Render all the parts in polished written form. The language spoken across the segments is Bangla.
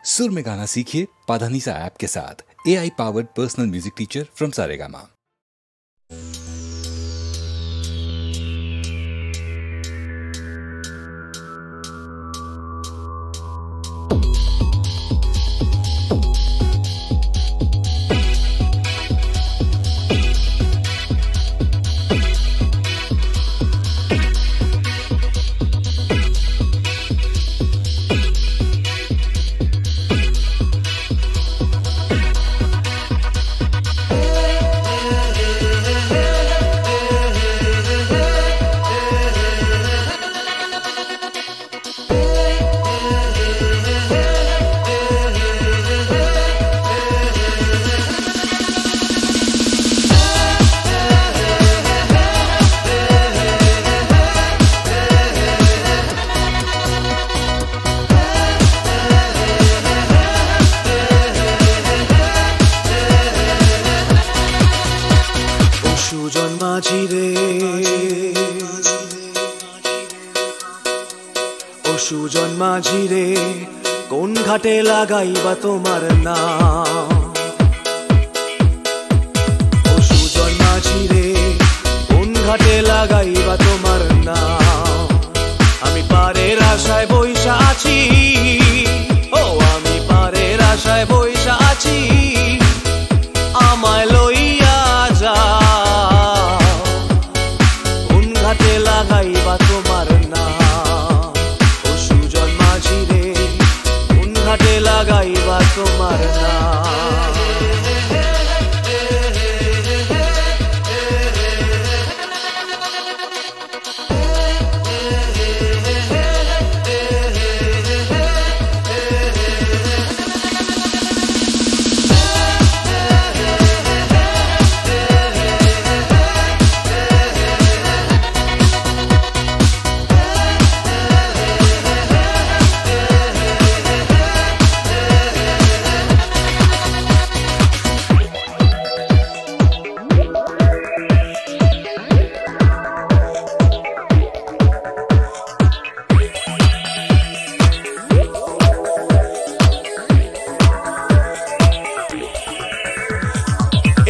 सुर में गाना सीखिए पाधानीसा ऐप के साथ। AI powered personal music teacher from Saregama. সুজন মাঝি রে ও সুজন মাঝি রে কোন ঘাটে লাগাইবা তোমার নাম। ও সুজন মাঝি রে কোন ঘাটে লাগাইবা তোমার নাম। আমি পারের আশায় বইসা আছি, ও আমি পারের আশায় বইসা আছি, আমায় লইয়া যা লাগাইবা তোমার নাম। ও সুজন মাঝি রে কোন ঘাটে লাগাইবা তোমার নাম।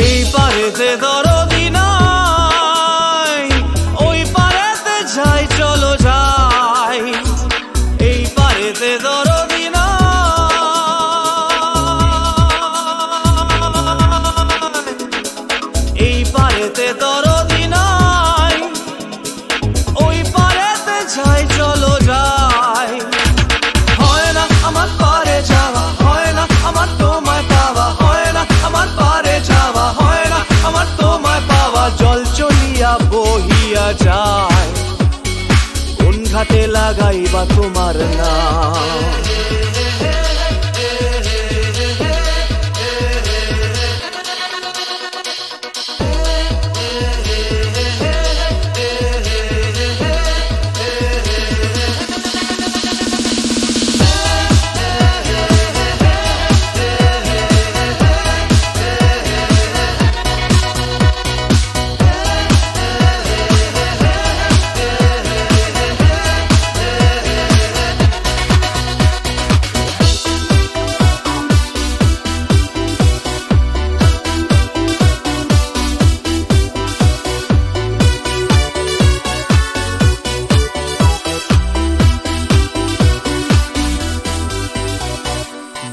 এই পারেতে দরদি নাই, ওই পারেতে যাই চলো যাই। এই পারেতে দরদি নাই, এই পারেতে দরদি নাই, ওই পারেতে যাই চলো যাই। হয় না আমার পারে যাওয়া, হয় না আমার তোমায় পাওয়া, হয় না আমার পারে যাওয়া, হয় না আমার তোমায় পাওয়া। জল চলিয়া বহিয়া যায়, কোন ঘাটে লাগাইবা তোমার নাম।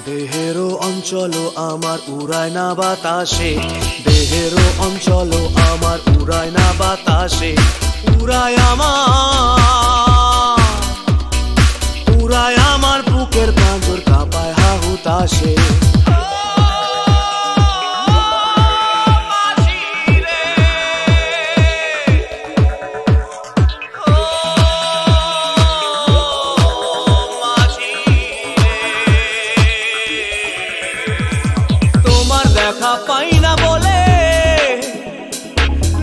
দেহেরও অঞ্চল আমার উড়ায় না বাতাসে, দেহেরও অঞ্চল আমার উড়ায় না বাতাসে। উড়ায় আমার বুকের পাঁজর কাঁপায় হাহুতাশে। দেখা পাই না বলে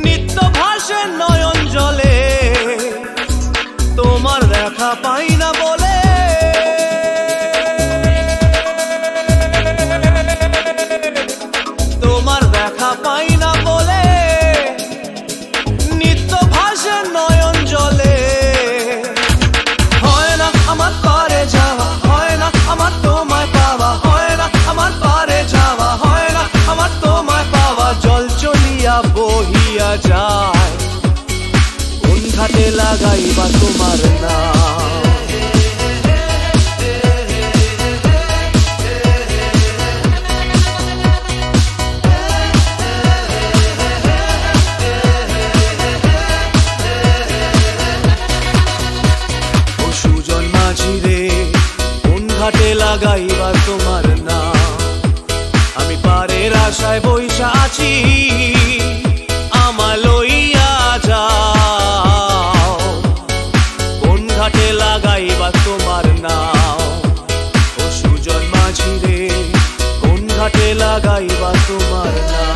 নিত্য ভাসে নয়ন জলে, তোমার দেখা পাই না বলে তোমার দেখা পাই না বলে নিত্য ভাসে নয়ন জলে। হয় না আমার পারে যাওয়া, হয় না আমার তোমায় পাওয়া, বা তোমার নাম। ও সুজন মাঝি রে কোন ঘাটে লাগাইবা তোমার নাম, আমি পারের আশায় বইসা আছি আমায় লইয়া যাও, কোন ঘাটে লাগাইবা তোমার নাম। ও সুজন মাঝি রে কোন ঘাটে লাগাইবা তোমার নাম।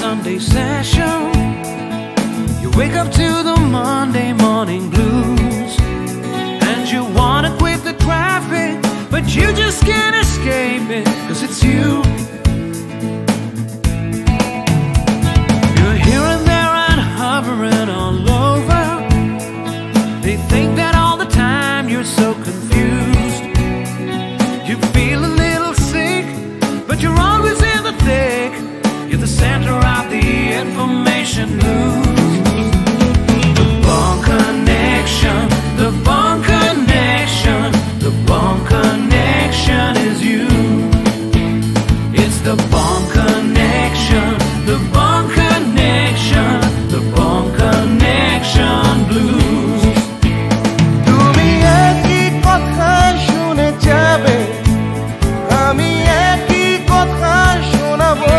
Sunday session, you wake up to the Monday morning blues, and you wanna quit the traffic, but you just can't escape it, 'cause it's you. You're here and there and hovering all over. They think that all the time you're so confused. You feel a little sick, but you're always in the thick. You're the center of the information news. The Bone Connection, the Bone Connection, the Bone Connection is you. It's the Bone Connection, the Bone Connection, the Bone Connection blues. তুমি একই কথা শুনে যাবে, আমি একই কথা শোনাবো,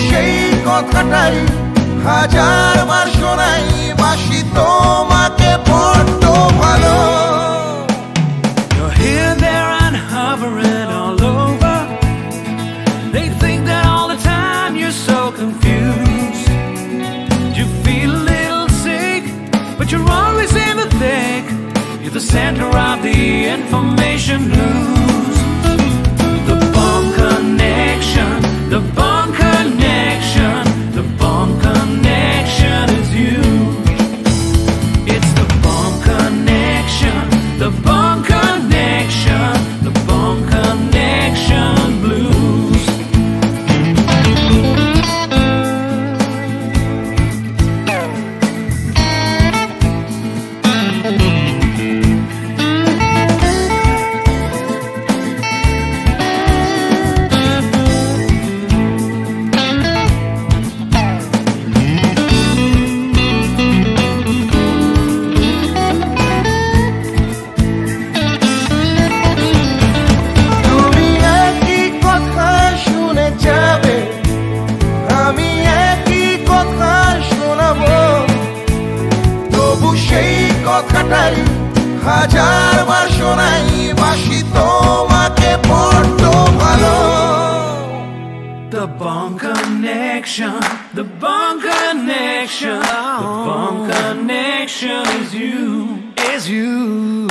সেই কথাটাই হাজারবার শোনাই, বাসি তোমাকে বড্ড ভালো। You're here, there and hovering all over. They think that all the time you're so confused. You feel a little sick, but you're always in the thick. You're the center of the information news. The Bone Connection, the Bone Connection, the Bone Connection is you. It's the Bone Connection, the Bone Connection, the Bone Connection blues. কথাটাই হাজারবার শোনাই, বাসি তোমাকে বড্ড ভালো। The Bone Connection, the Bone Connection, the Bone Connection is you, is you.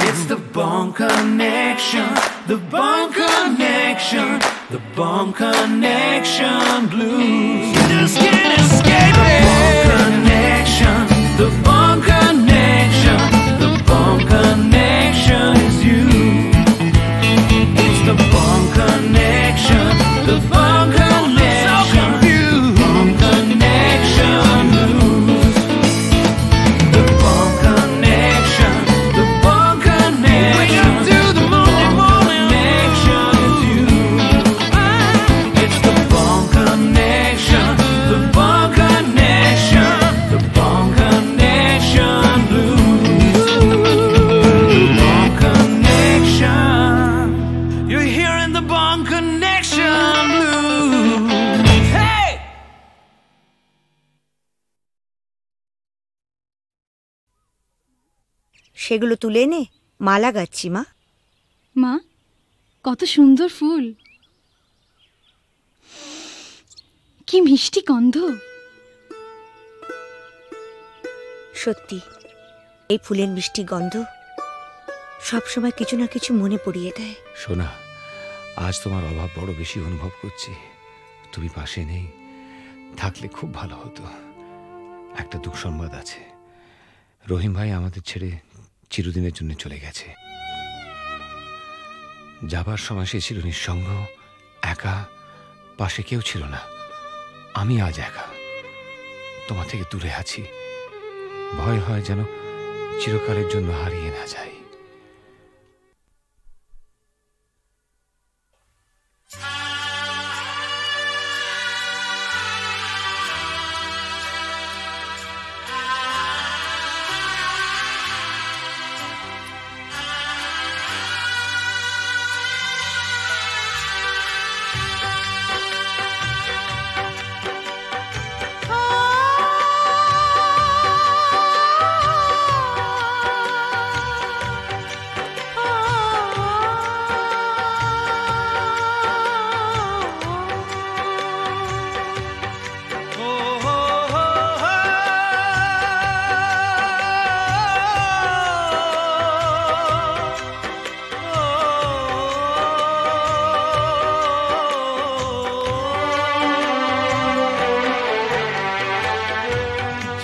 It's the Bone Connection, the Bone Connection, the Bone Connection blues. You just can't escape it. The Bone Connection, the Bone Connection, the Bone Connection is you. It's the Bone Connection, the Bone Connection, the Bone Connection blues. The Bone Connection, the Bone Connection, to the Monday morning connection is you. It's the Bone Connection, the Bone Connection, the Bone Connection. সেগুলো তুলে এনে মালা গাচ্ছি মা। মা, কত সুন্দর ফুল, কি মিষ্টি গন্ধ। সত্যি এই ফুলের মিষ্টি গন্ধ সবসময় কিছু না কিছু মনে পড়িয়ে দেয়। সোনা, আজ তোমার অভাব বড় বেশি অনুভব করছি। তুমি পাশে নেই, থাকলে খুব ভালো হতো। একটা দুঃসংবাদ আছে, রহিম ভাই আমাদের ছেড়ে চিরদিনের জন্য চলে গেছে। যাবার সময় সে ছিল নিঃসঙ্গ, একা, পাশে কেউ ছিল না। আমি আজ একা, তোমার থেকে দূরে আছি। ভয় হয় যেন চিরকালের জন্য হারিয়ে না যাই।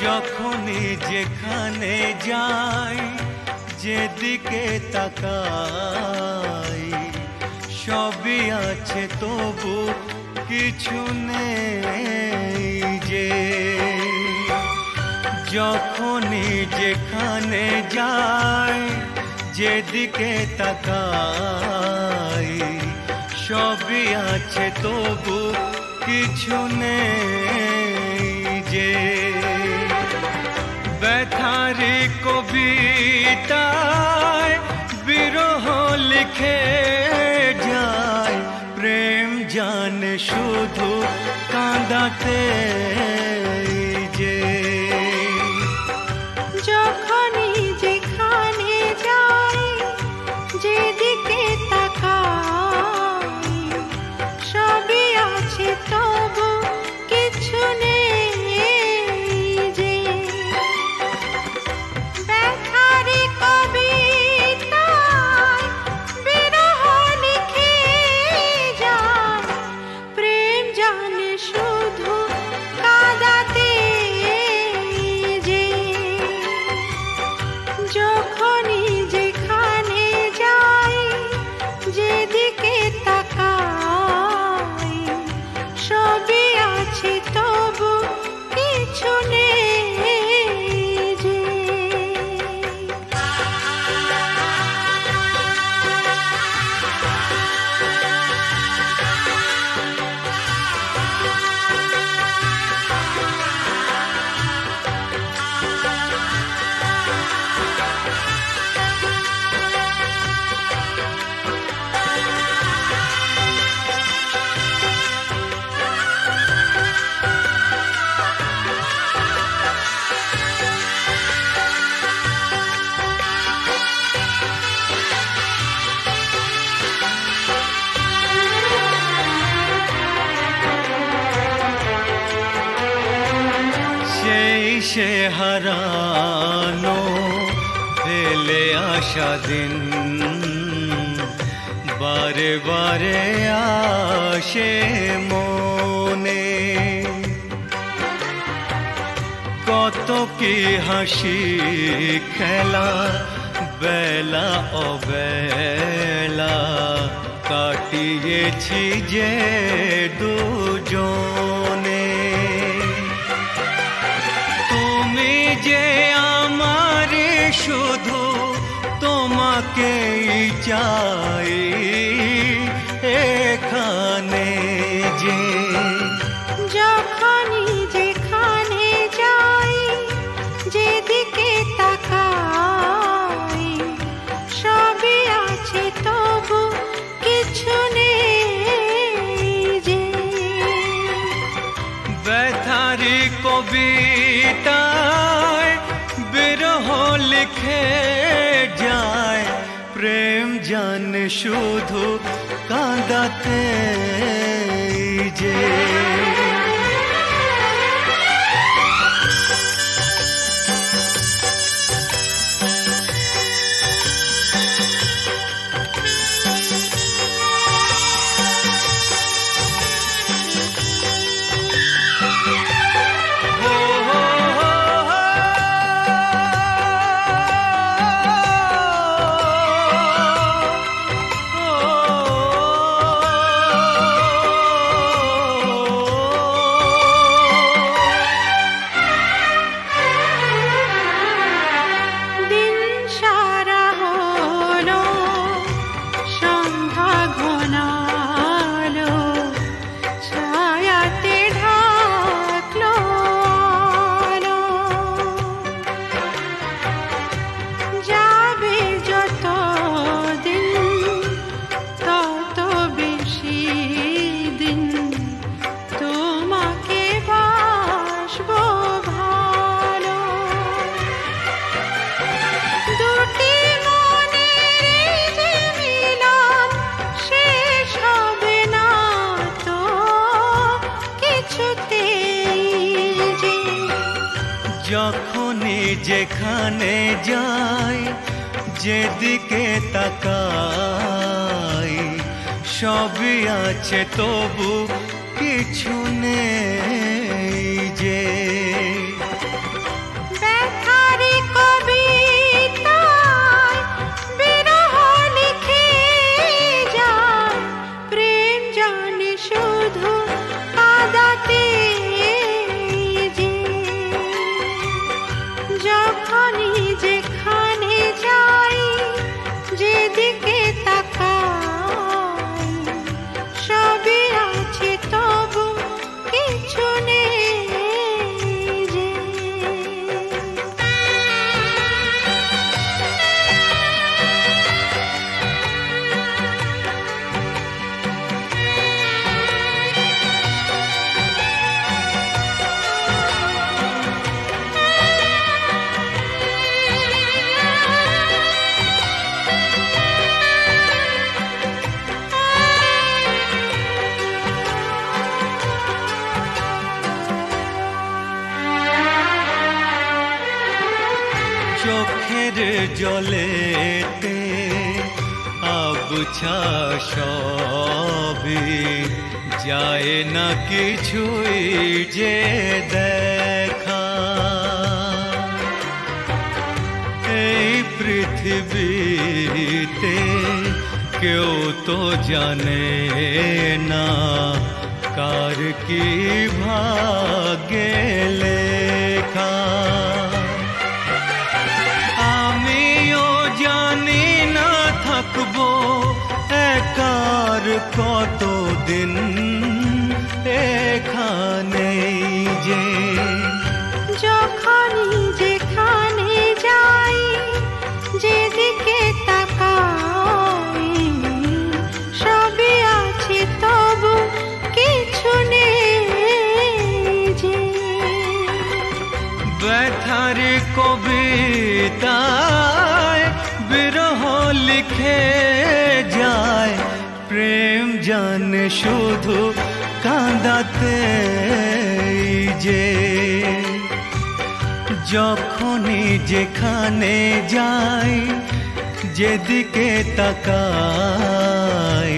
যখনই যেখানে যাই, যেদিকে তাকাই, সবই আছে তবু কিছু নেই যে। যখনই যেখানে যাই, যেদিকে তাকাই, সবই আছে তবু কিছু নেই যে। ব্যথারি কবিতায় বিরহ লিখে যায়, প্রেম জানে শুধু কাঁদাতে যে। যখনই যেখানে যাই, যেদিকে তাকাই, সবই আছে তবু কিছু নেই যে। ব্যথারি কবিতায় বিরহ লিখে যায়, প্রেম জানে শুধু কাঁদাতে যে। যখনই যেখানে যাই, যেদিকে তাকাই, সবই আছে তবু কিছু নেই যে। সেই সে হারানো ফেলে আসা দিন, বারে বারে আসে মনে। কত কি হাসি খেলা, বেলা অবেলা কাটিয়েছি যে দুজনে। তুমি যে আমার শুধু, তোমাকেই চাই এখানে যে। যখনই যেখানে যাই, যেদিকে তাকাই, সবই আছে তবু কিছু নেই যে। ব্যথারি কবিতায় বিরহ লিখে জানে শুধু কাঁদাতে যে যখনই যেখানে যাই যেদিকে তাকাই সবই আছে তবু কিছু নেই যে ব্যথারি কবিতায় বিরহ লিখে যায় প্রেম জানে শুধু কাঁদাতে যে যখনই যেখানে যাই যেদিকে তাকাই সবই আছে তবু কিছু নেই যে চোখের জলেতে আবছা সবই যায় না কিছুই যে দেখা এই পৃথিবীতে কেউ তো জানে না কার কি ভাগ্যে লেখা আমিও জানি না থাকবো একার কতদিন এখানে যে যখনই যেখানে যাই যেদিকে তাকাই সবই আছে তবু কিছু নেই যে ব্যথার কবিতায় বিরহ লিখে যায় প্রেম জানে শুধু কাঁদাতে যে যখনই যেখানে যাই যেদিকে তাকাই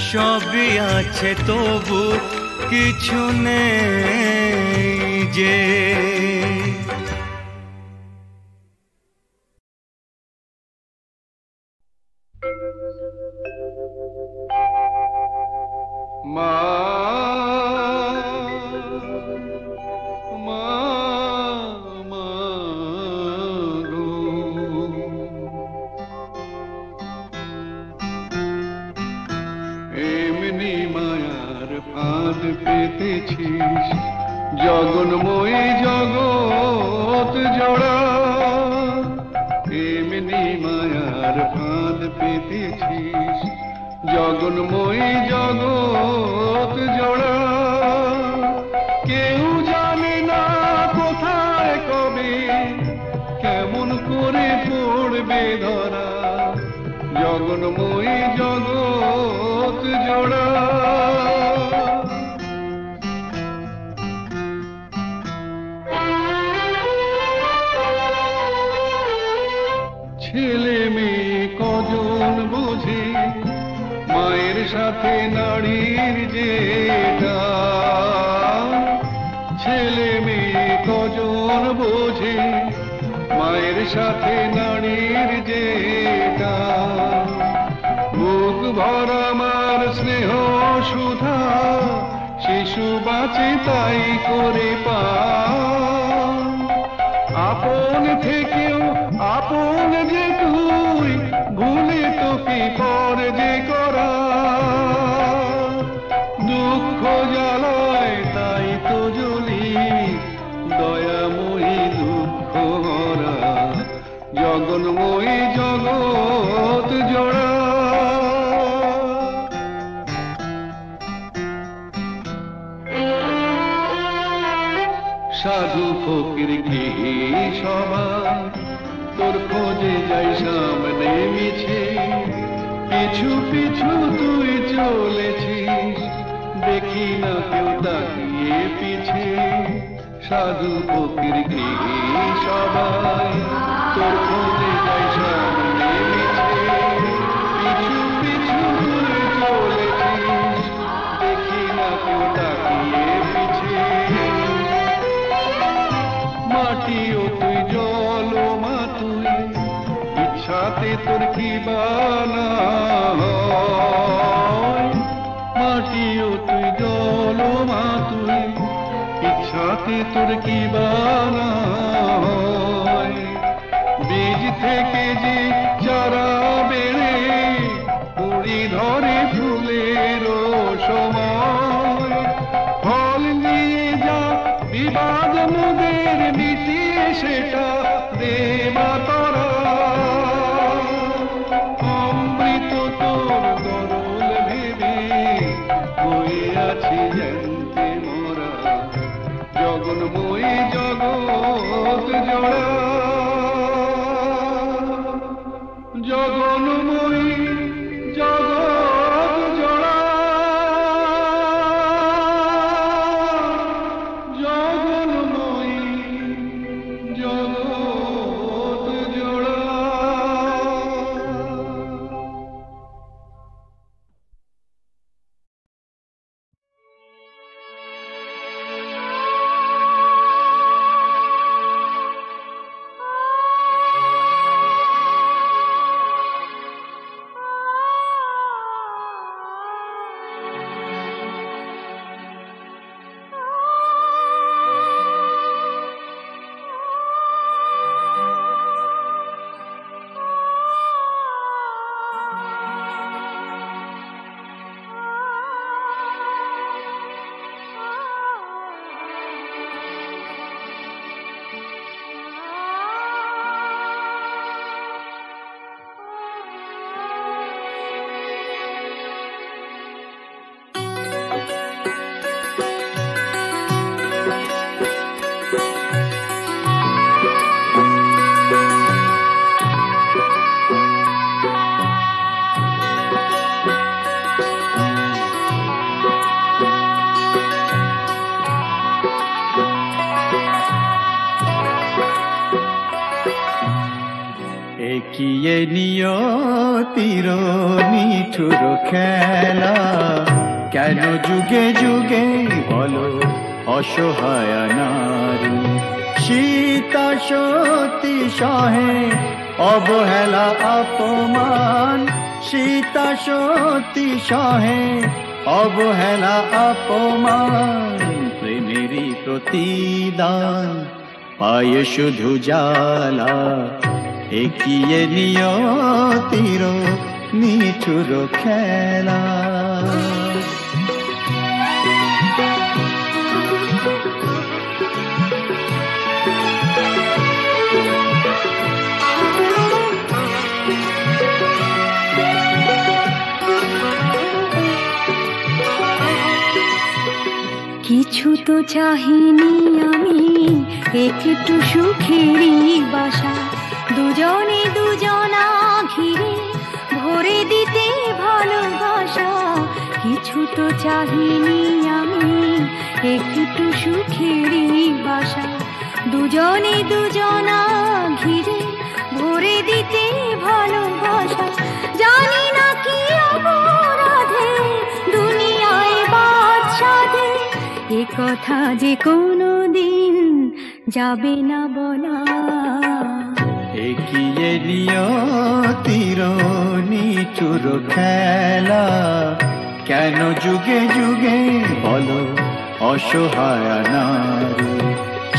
সবই আছে তবু কিছু নেই যে মা মা মা গো এমনি মায়ার ফাঁদ পেতেছিস জগন্ময়ী জগৎ জোড়া এমনি মায়ার ফাঁদ পেতেছিস জগন্ময়ী জগৎ জোড়া কেউ জানে না কোথায় কবে কেমন করে পড়বে ধরা জগন্ময়ী সাথে নারীর যে টান, বুক ভরা আমার স্নেহ সুধা, শিশু বাঁচে তাই করে পান। আপন থেকেও আপন যে তুই, ভুলে তোকে পর যে করা, দুঃখ জ্বালায় তাই তো জ্বলি, দয়াময়ী দুঃখ হরা, জগন্ময়ী জগৎ জোড়া। সাধু ফকির কি সবাই তোর খোঁজে যাই সামনে মিছে, পিছু পিছু তুই চলেছিস, দেখি না কেউ তাকিয়ে পিছে। সাধু ফকির কি সবাই তোর খোঁজে যাই সামনে মিছে, পিছু পিছু তুই চলেছিস, দেখি না কেউ তাকিয়ে পিছে। মাটিও তুই জল মা তুই, ইচ্ছাতে তোর কি বানা হয়। মাটিও তুই জল মা তুই, ইচ্ছাতে তোর কি বানা হয়। বীজ থেকে যে চারা বেড়ে কুড়ি ধরে ফুলের সময়, ফল নিয়ে যা বিবাদ মোদের মিটিয়ে সেটা দেবা তারা। অমৃত তোর গরল ভেবে হয়ে আছি জানতে মোরা, জগন্ময়ী জগৎ জোড়া। জগন্ময়ী জগৎ জোড়া, জগন্ময়ী জগৎ জোড়া। একিয়ে নিয়তির নিঠুর খেলা, কেন যুগে যুগে বলো অসহায় নারী। সীতা সতী সহে অবহেলা অপমান, সীতা সতী সহে অবহেলা অপমান। প্রেমেরই প্রতিদান পায় শুধু জ্বালা, একিয়ে নিয়তির নিঠুর খেলা। কিছু তো চাহিনি আমি, একটু সুখেরই বাসা, দুজনে দুজনা ঘিরে ভরে দিতে ভালোবাসা। কিছু তো চাহিনি আমি, একটু সুখেরই বাসা, দুজনে দুজনা ঘিরে ভরে দিতে ভালোবাসা। জানি না কি অপরাধে দুনিয়ায় বাদশাদে, এ কথা যে কোনো দিন যাবে না বলা। একিয়ে নিয়তির নিঠুর খেলা, কেন যুগে যুগে বলো অসহায় নারী।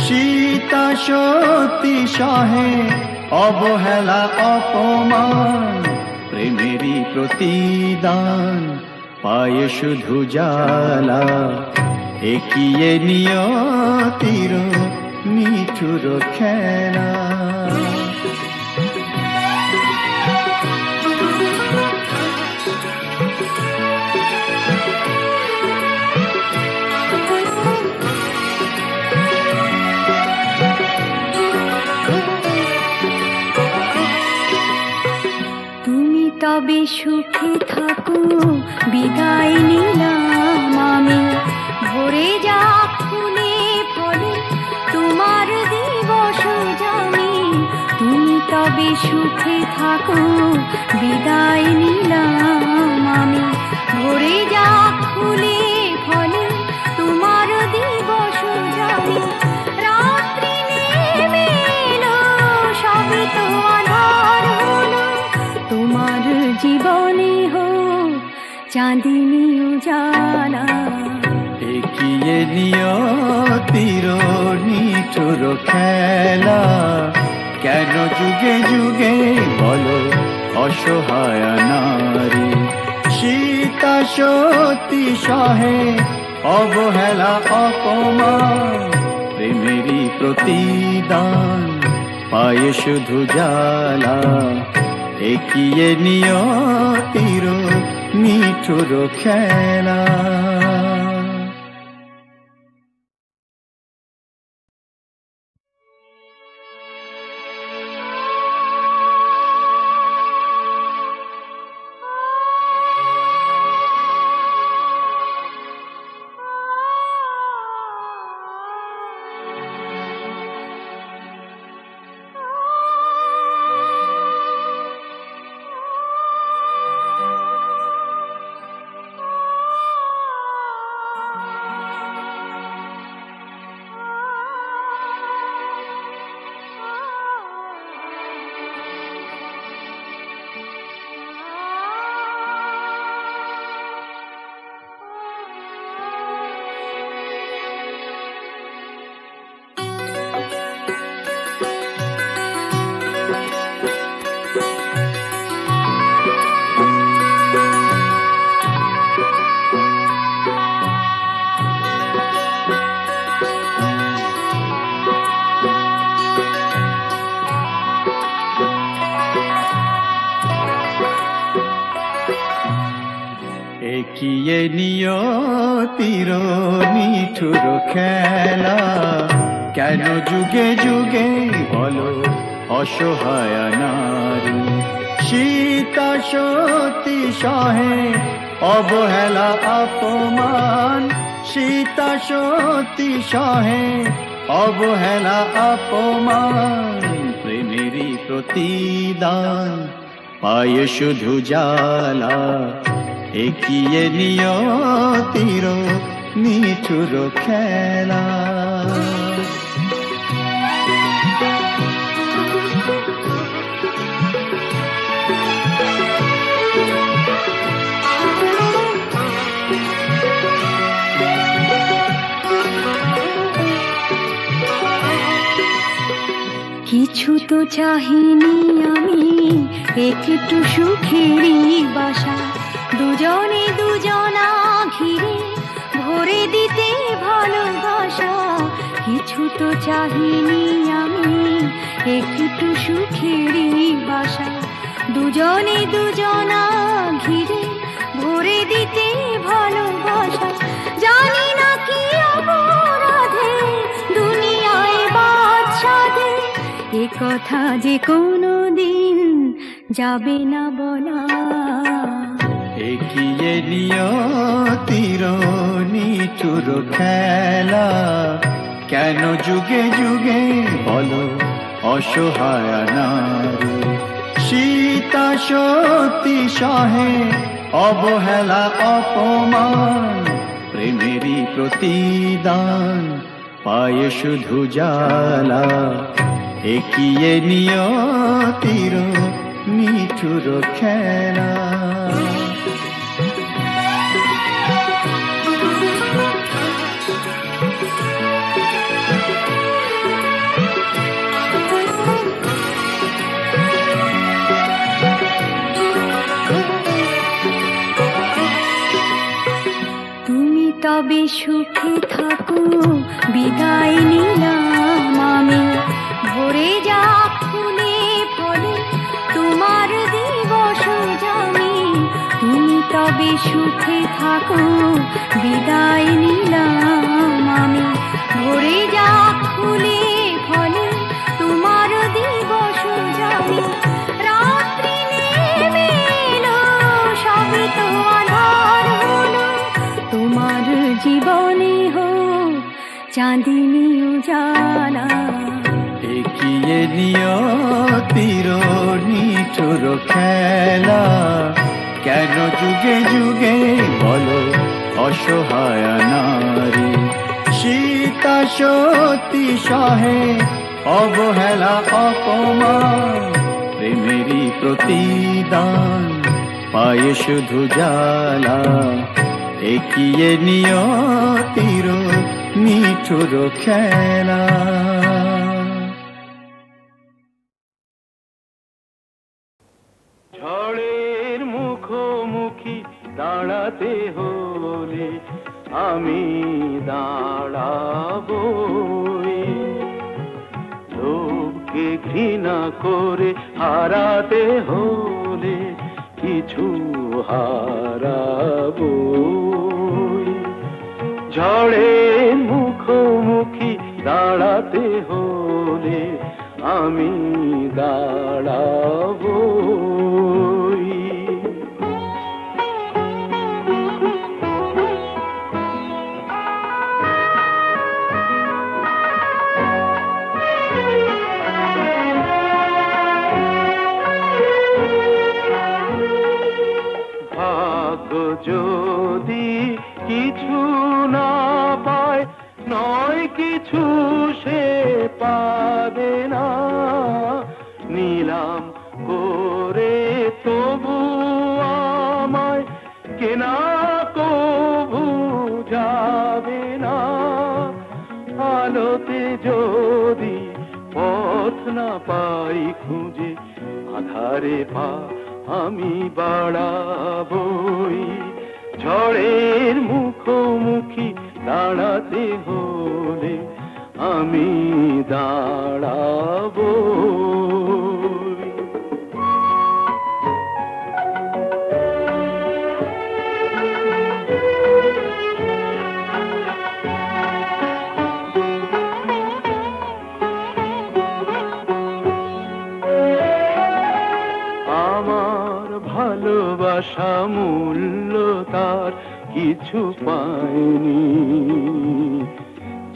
সীতা সতী সহে অবহেলা অপমান, প্রেমেরই প্রতিদান পায়ে শুধু জ্বালা। একিয়ে নিয়তির নিঠুর খেলা। তুমি তবে সুখে থাকো, বিদায় নিলাম আমি। ভরে যাক ফুলে ফলে তোমার দিবস জানি। তুমি তবে সুখে থাকো, বিদায় নিলাম আমি। ভরে যাক ফুলে ফলে তোমার দিবস জানি। রাত্রি নেমে এলো, সবে তো আধার হলো, তোমার জীবনে হোক চাঁদিনী উজালা। একিয়ে নিয়তির নিঠুর খেলা, কেন যুগে যুগে বলো অসহায় নারী। সীতা সতী সহে অবহেলা অপমান, প্রেমেরই প্রতিদান পায়ে শুধু জ্বালা। একিয়ে নিয়তির নিঠুর খেলা। একিয়ে নিয়তির নিঠুর খেলা, কেন যুগে যুগে বলো অসহায় নারী। সীতা সতী সহে অবহেলা অপমান, সীতা সতী সহে অবহেলা অপমান, প্রেমেরই প্রতিদান পায়ে শুধু জ্বালা। একিয়ে নিয়তির নিঠুর খেলা। কিছু তো চাহিনি আমি, একটু সুখেরই বাসা। দুজনে দুজনা ঘিরে ভরে দিতে ভালোবাসা। কিছু তো চাহিনি আমি, একটু সুখেরই বাসা। দুজনে দুজনা ঘিরে ভরে দিতে ভালোবাসা। জানি না কি অপরাধে দুনিয়ায় বাদশাদে, এ কথা যে কোনো দিন যাবে না বলা। একিয়ে নিয়তির নিঠুর খেলা, কেন যুগে যুগে বলো অসহায় নারী। সীতা সতী সহে অবহেলা অপমান, প্রেমেরই প্রতিদান পায়ে শুধু জ্বালা। একিয়ে নিয়তির নিঠুর খেলা। তবে সুখে থাকো বিদায় নিলাম আমি, ভরে যা ফুলে ফলে তোমার দিবস জানি। তুমি তবে সুখে থাকো বিদায় নিলাম আমি, ভরে যা ফুলে ফলে তোমার দিবস জানি। রাত্রি নেমে এলো সবে তো আধার হলো, তোমার জীবনে হোক চাঁদিনী উজালা। একিয়ে নিয়তির নিঠুর খেলা, কেন যুগে যুগে বলো অসহায় নারী। সীতা সতী সহে অবহেলা অপমান, প্রেমেরই প্রতিদান পায়ে শুধু জ্বালা। একিয়ে নিয়তির নিঠুর খেলা। ঝড়ের মুখোমুখি দাঁড়াতে হলে আমি দাঁড়াবো, লোককে ঘৃণা করে হারাতে হলে কিছু হারাবো। ঝড়ের মুখোমুখি দাঁড়াতে হলে আমি দাঁড়াবো। যদি কিছু না পায় নয় কিছু সে পাবে না, নিলাম করে তবু আমায় কেনা কবু যাবে না। আলোতে যদি পথ না পাই খুঁজে, আধারে পা আমি বাড়াবই। ঝড়ের মুখোমুখি দাঁড়াতে হলে আমি দাঁড়াবো। আমার ভালোবাসা মূল্য তার কিছু পায়নি,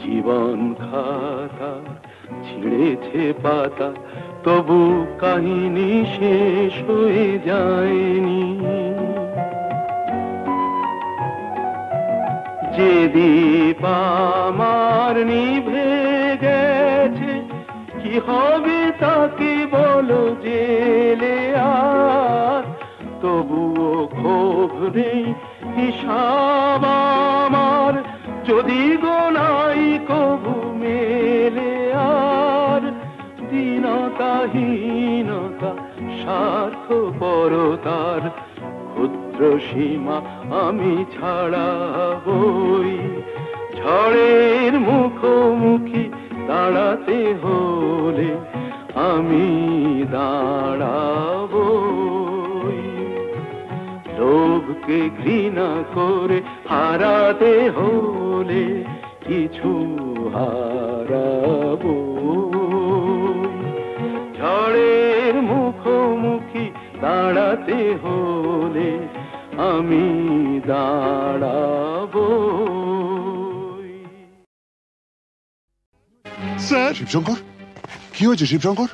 জীবন খাতা ছিঁড়েছে পাতা তবু কাহিনী শেষ হয়ে যায়নি। যে দীপ আমার নিভে গেছে কি হবে তাকে বলো জেলে আর, তবুও ক্ষোভ নেই হিসাব আমার যদি গোনাই কবু মেলে আর। দীনতাহীনতা স্বার্থপরতার ক্ষুদ্র সীমা আমি ছাড়াবই। ঝড়ের মুখোমুখি দাঁড়াতে হলে আমি দাঁড়াবই। লোভকে ঘৃণা করে হারাতে হলে কিছু হারাবো। ঝড়ের মুখোমুখি দাঁড়াতে হলে আমি দাঁড়াবো। স্যার, শিবশঙ্কর কি হয়েছে? শিবশঙ্কর,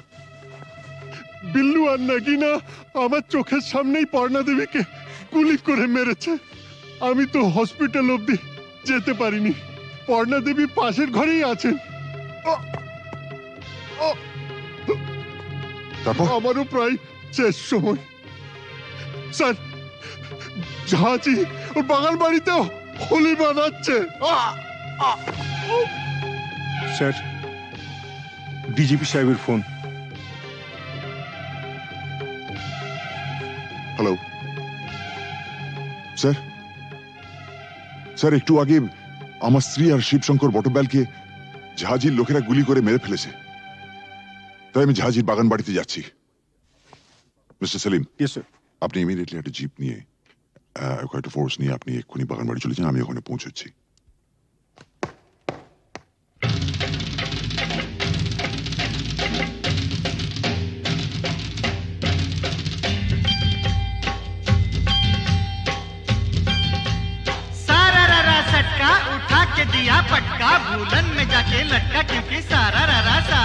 বিল্লু আর নাগিনা আমার চোখের সামনেই পর্ণা দেবীকে গুলি করে মেরেছে। আমি তো হসপিটাল অবধি যেতে পারিনি। পর্ণা দেবী পাশের ঘরেই আছেন। তারপর আমারও প্রায় শেষ সময়। স্যার, ঝাঁচি ওর বাগান বাড়িতেও হোলি বানাচ্ছে। স্যার, ডিজিপি সাহেবের ফোন। Hello sir. স্যার, একটু আগে আমার স্ত্রী আর শিবশঙ্কর বটব্যালকে ঝাঁঝির লোকেরা গুলি করে মেরে ফেলেছে। তাই আমি ঝাঁঝির বাগান বাড়িতে যাচ্ছি। মিস্টার সেলিম, আপনি ইমিডিয়েটলি একটা জিপ নিয়ে একটা ফোর্স নিয়ে আপনি এক্ষুনি বাগান বাড়ি চলে যান, আমি ওখানে পৌঁছচ্ছি। उठा के दिया पटका, भूलन में जाके लटका, क्योंकि सारा रारा सटका।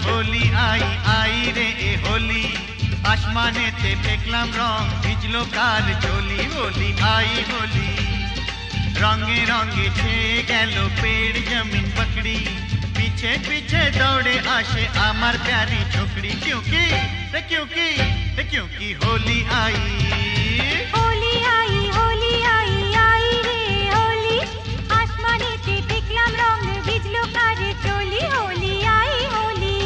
होली आई आई रे ए होली, आसमाने ते फेंकलाम रंग, भिजलो काल चोली। होली आई होली, रंगे रंगे छेए गेलो पेड़ जमीन पकड़ी, पीछे पीछे दौड़े आशे आमार प्यारी छोकरी। क्योंकि होली आई रे होली, आसमाने ते फेंकलाम रंग, भिजलो काल चोली। होली आई होली।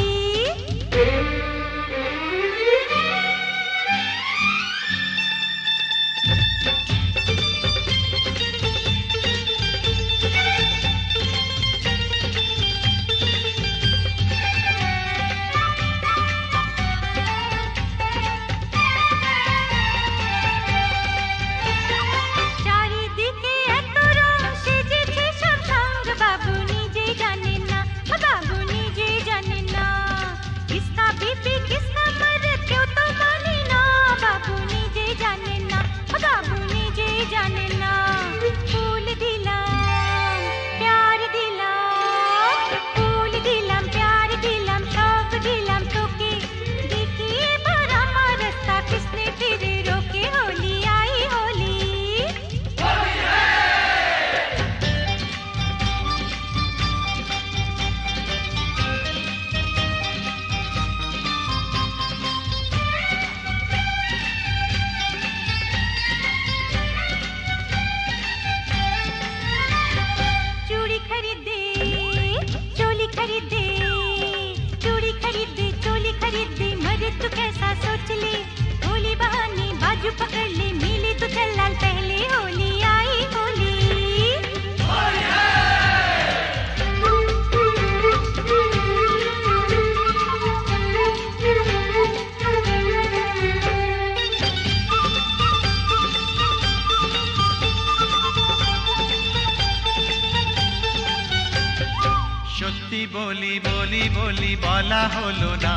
बोली बोली बोली बला हलो ना,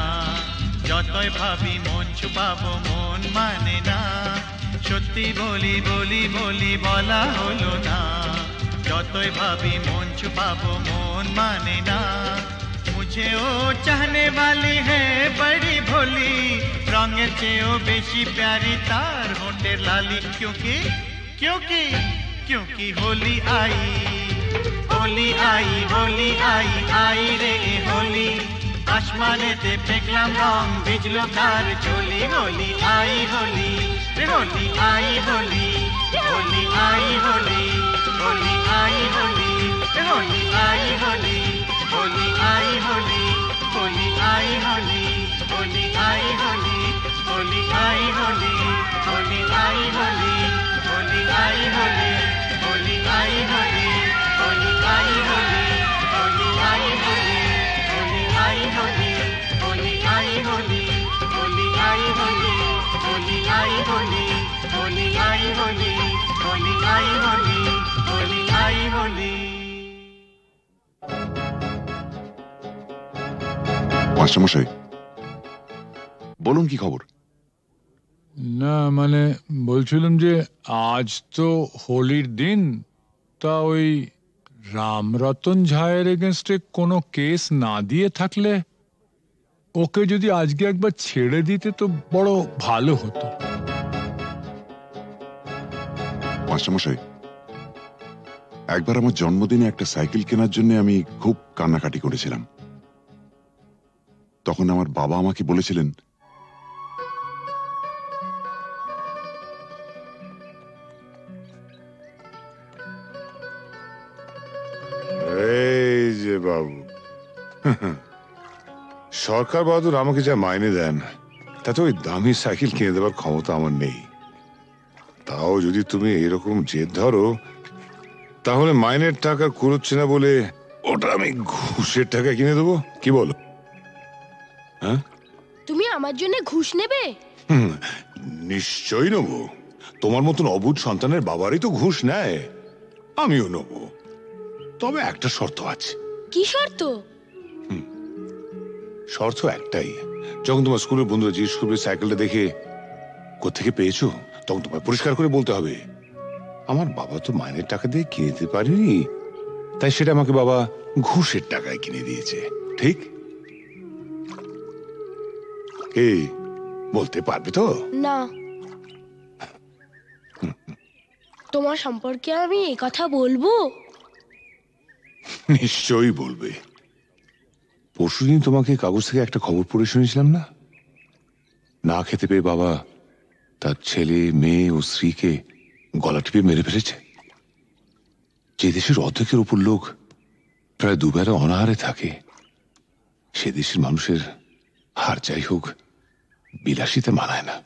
যতই ভাবি মন ছুপাবো মন মানে না। সত্যি বলি বলি বলি বলা হলো না, যতই ভাবি মন ছুপাবো মন মানে না। मुझे ओ चाहने वाली है बड़ी भोली, रंगेर चेয়েও বেশি प्यारी तार होंठेर लाली। क्योंकि क्योंकि क्योंकि होली आई होली आई होली आई आई रे होली, आसमाने ते फेंकलाम रंग, भिजलो कार चोली। होली आई होली रे होली आई होली, होली आई होली, होली आई होली रे होली आई होली, होली आई होली, होली आई होली, होली आई होली, होली आई होली, होली आई होली, होली आई होली, होली आई होली, होली आई होली, होली आई होली, होली आई होली, होली आई होली, होली आई होली, होली आई होली, होली आई होली, होली आई होली, होली आई আই হোলি। মাস্টারমশাই বলুন কি খবর? না মানে বলছিলাম যে আজ তো হোলির দিন, তা ওই রামরতন ঝায়ের এগেনস্টে কোনো কেস না দিয়ে থাকলে ওকে যদি আজকে একবার ছেড়ে দিতে তো বড় ভালো হতো। মাস্টারমশাই একবার আমার জন্মদিনে একটা সাইকেল কেনার জন্য আমি খুব কান্নাকাটি করেছিলাম। তখন আমার বাবা আমাকে বলেছিলেন, এই যে বাবু, সরকার বাহাদুর আমাকে যা মাইনে দেন তাতে ওই দামি সাইকেল কিনে দেওয়ার ক্ষমতা আমার নেই। তাও যদি তুমি এরকম জেদ ধরো তাহলে মাইনের টাকা কুড়োচ্ছে না বলে ওটা আমি ঘুষের টাকা কিনে দেবো, কি বলো? হ্যাঁ, তুমি আমার জন্য ঘুষ নেবে? নিশ্চয়ই নেবো। তোমার মতন অবুঝ সন্তানের বাবারই তো ঘুষ নেয়, আমিও নেবো। তবে একটা শর্ত আছে। কি শর্ত? শর্ত একটাই, যখন তোমার স্কুলের বন্ধুরা জিজ্ঞেস করবে সাইকেলটা দেখে কোত্থেকে পেয়েছো, তখন তোমায় পরিষ্কার করে বলতে হবে আমার বাবা তো মাইনের টাকা দিয়ে কিনে দিতে পারেনি, তাই সেটা আমাকে বাবা ঘুষের টাকায় কিনে দিয়েছে। ঠিক? এই বলতে পারবে তো? না। তোমার সম্পর্কে আমি এই কথা বলবো? নিশ্চয়ই বলবে। পরশুদিন তোমাকে কাগজ থেকে একটা খবর পড়ে শুনেছিলাম না? না খেতে পেয়ে বাবা তার ছেলে, মেয়ে ও স্ত্রীকে গলা টিপে মেরে ফেলেছে। যে দেশের অর্ধেকের উপর লোক প্রায় দুবেলা অনাহারে থাকে, সে দেশের মানুষের হার যাই হোক বিলাসিতা মানায় না।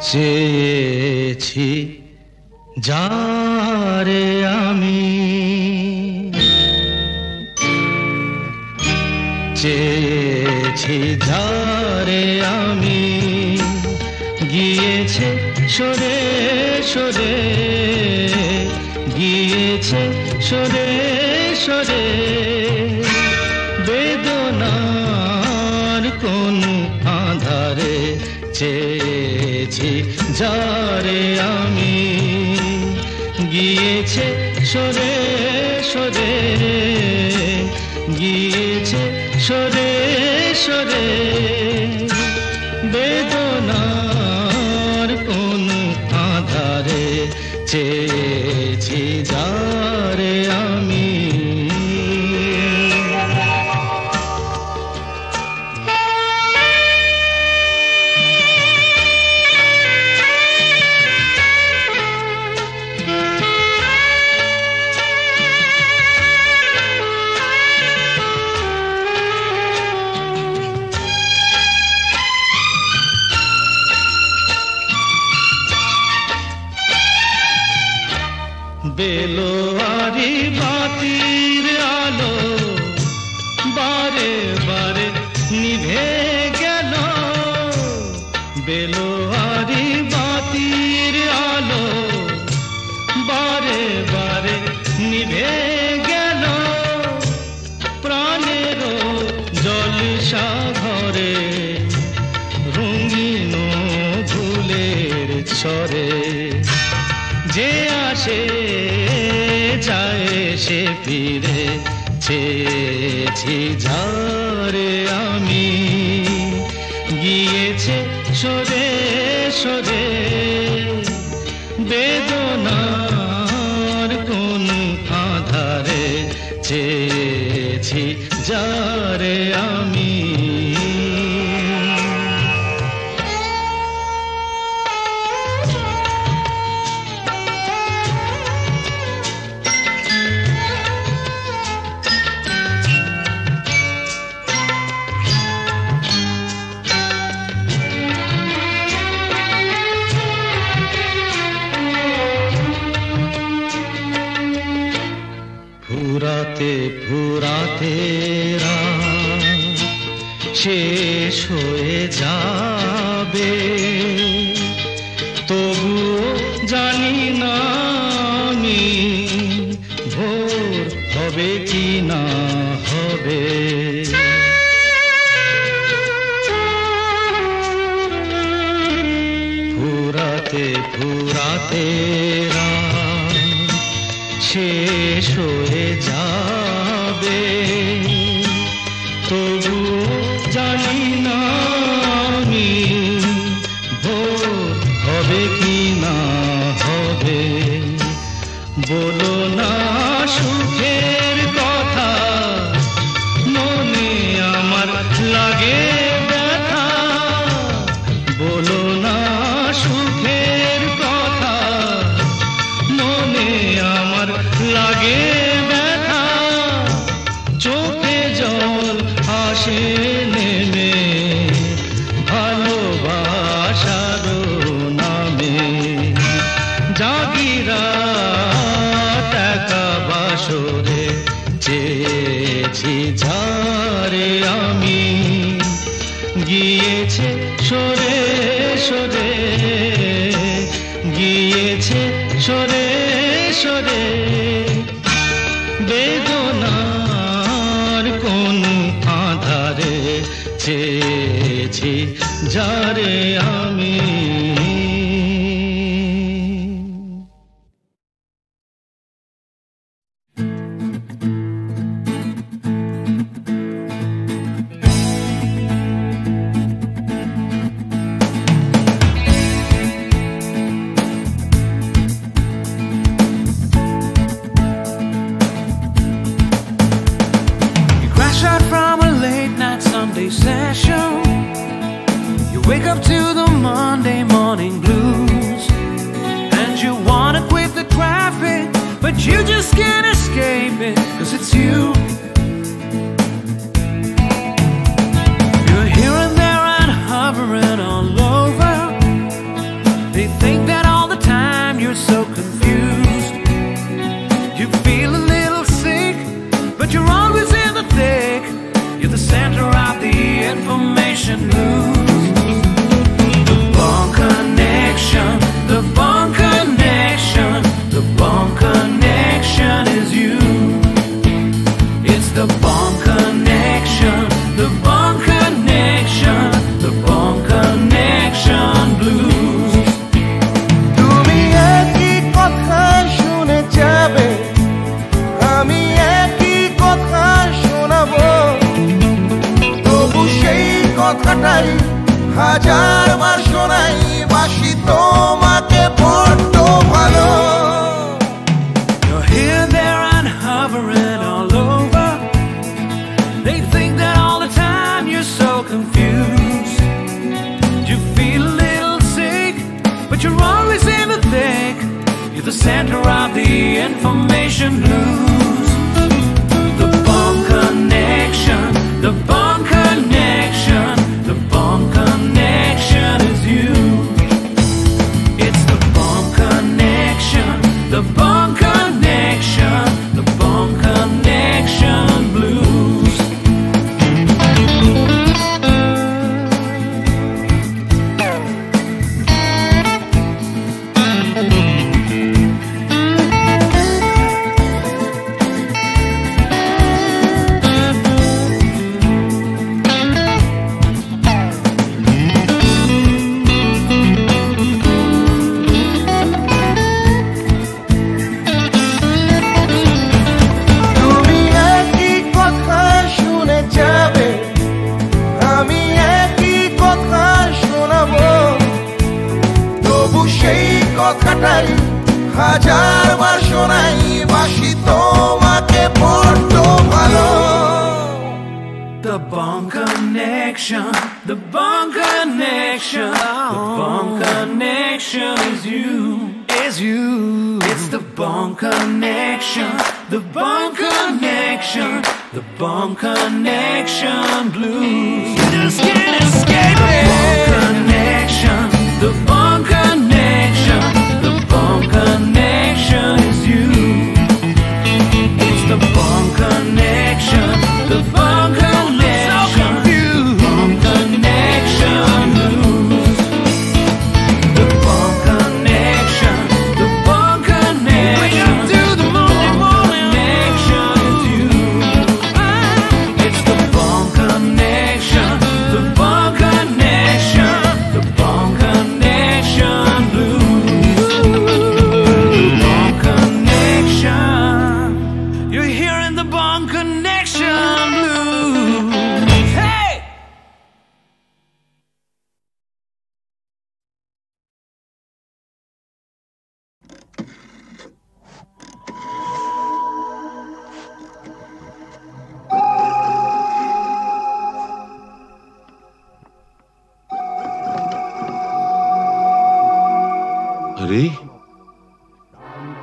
চেয়েছি যারে আমি, চেয়েছি যারে আমি, গিয়েছে সরে সরে, গিয়েছে সরে সরে, বেদনার কোন আধারে চেয়েছি যারে আমি, গিয়েছে সরে সরে, গিয়েছে সরে সরে, বেদনার কোন আধারে চেয়েছি যারে আমি। বেলোয়ারি বাতির আলো বারে বারে নিভে গেল, বেলোয়ারি বাতির আলো বারে বারে নিভে গেল, প্রাণের জলসা ঘরে রঙিন ফুলের ছড়ে, যে আসে যায় সে ফিরে, চেয়েছি যারে আমি, গিয়েছে সরে সরে, বেদনার কোন আধারে চেয়েছি যারে আমি। ফুরাতে ফুরাতে রাত শেষ হয়ে যাবে, তবুও জানি না আমি ভোর হবে কি না হবে। ফুরাতে ফুরাতে রাত শেষ হয়ে যাবে, তবুও জানি না আমি ভোর হবে কি না হবে। বলো না সুখের কথা, মনে আমার লাগে ব্যথা। বলো না সুখের কথা, মনে আমার লাগে ব্যথা। চোখে জল আসে নেমে ভালোবাসার নামে। জাগিরা টাকা বাসরে চেয়েছি ঝারে আমি, গিয়েছে সরে সরে, গিয়েছে সরে সরে। বেদনার কোন আধারে চেয়েছি যারে আমি। Sunday session, you wake up to the Monday morning blues, and you wanna quit the traffic, but you just can't escape it, 'cause it's you. You're here and there and hovering all over. They think that all the time you're so confused. You feel a little sick, but you're always in the thick. You're the center of the information news. The Bond Connection, the Bond Connection, the Bond Connection is you. It's the Bond Connection, the Bond Connection, the Bond Connection blues. তুমি একই কথা শুনে যাবে, আমি একই কথা শোনাবো। সেই কথাটাই হাজারবার শোনাই, বাসি তোমাকে বড্ড ভালো। You're here, there and hovering all over. They think that all the time you're so confused. You feel a little sick, but you're always in the thick. You're the center of the information news. The Bond Connection, the Bond Connection, the Bond Connection is you. It's the Bond Connection, the Bond Connection, the Bond Connection blues. কথাটাই হাজারবার শোনাই, বাসি তোমাকে বড্ড ভালো। The Bond Connection, the Bond Connection, the Bond Connection is you, is you. It's the Bond Connection, the Bond Connection, the Bond Connection blues. You just can't escape it. The Bond Connection, the Bond Connection, the Bond Connection is you. It's the Bond Connection.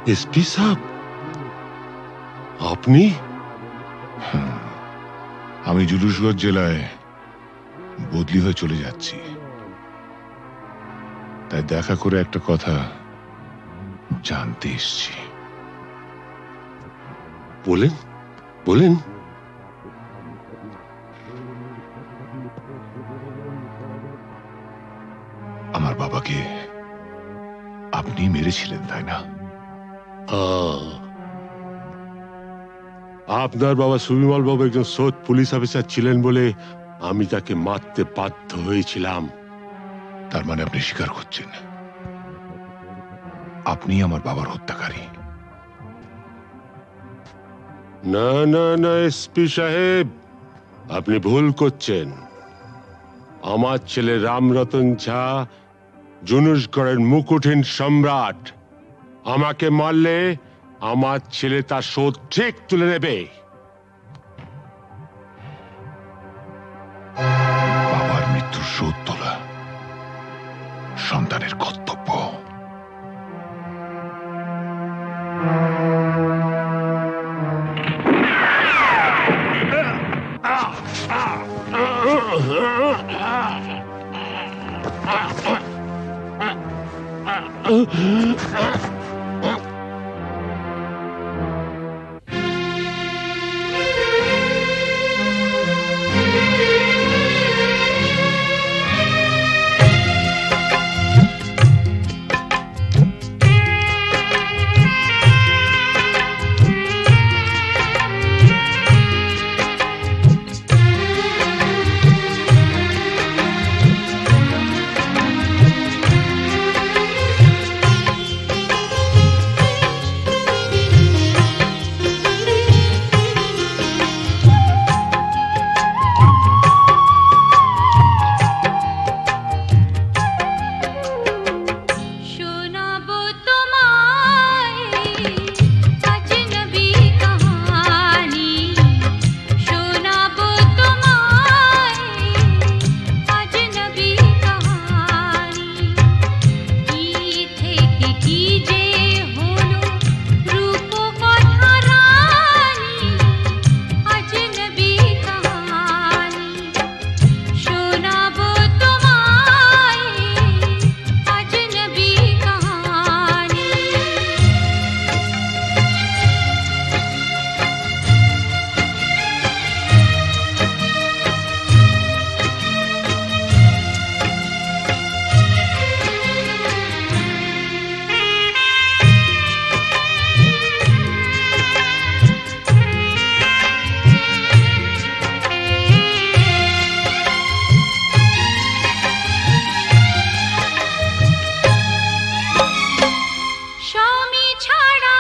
SP সাহেব আপনি? আমি জুলুসগঞ্জ জেলায় বদলি হয়ে চলে যাচ্ছি, তাই দেখা করে একটা কথা জানতে এসছি। বলেন বলেন। আমার বাবাকে আপনি মেরেছিলেন তাই না? আপনার বাবা সুবিমল বাবু একজন সৎ পুলিশ অফিসার ছিলেন বলে আমি তাকে মারতে বাধ্য হয়েছিলাম। তার মানে আপনি স্বীকার করছেন আপনি আমার বাবার হত্যাকারী? না না না এসপি সাহেব, আপনি ভুল করছেন। আমার ছেলে রামরতন ঝা জুনুসগড়ের মুকুটহীন সম্রাট। আমাকে মারলে আমার ছেলে তার শোধ ঠিক তুলে নেবে। বাবার মৃত্যুর শোধ তোলা সন্তানের কর্তব্য। স্বামী ছাড়া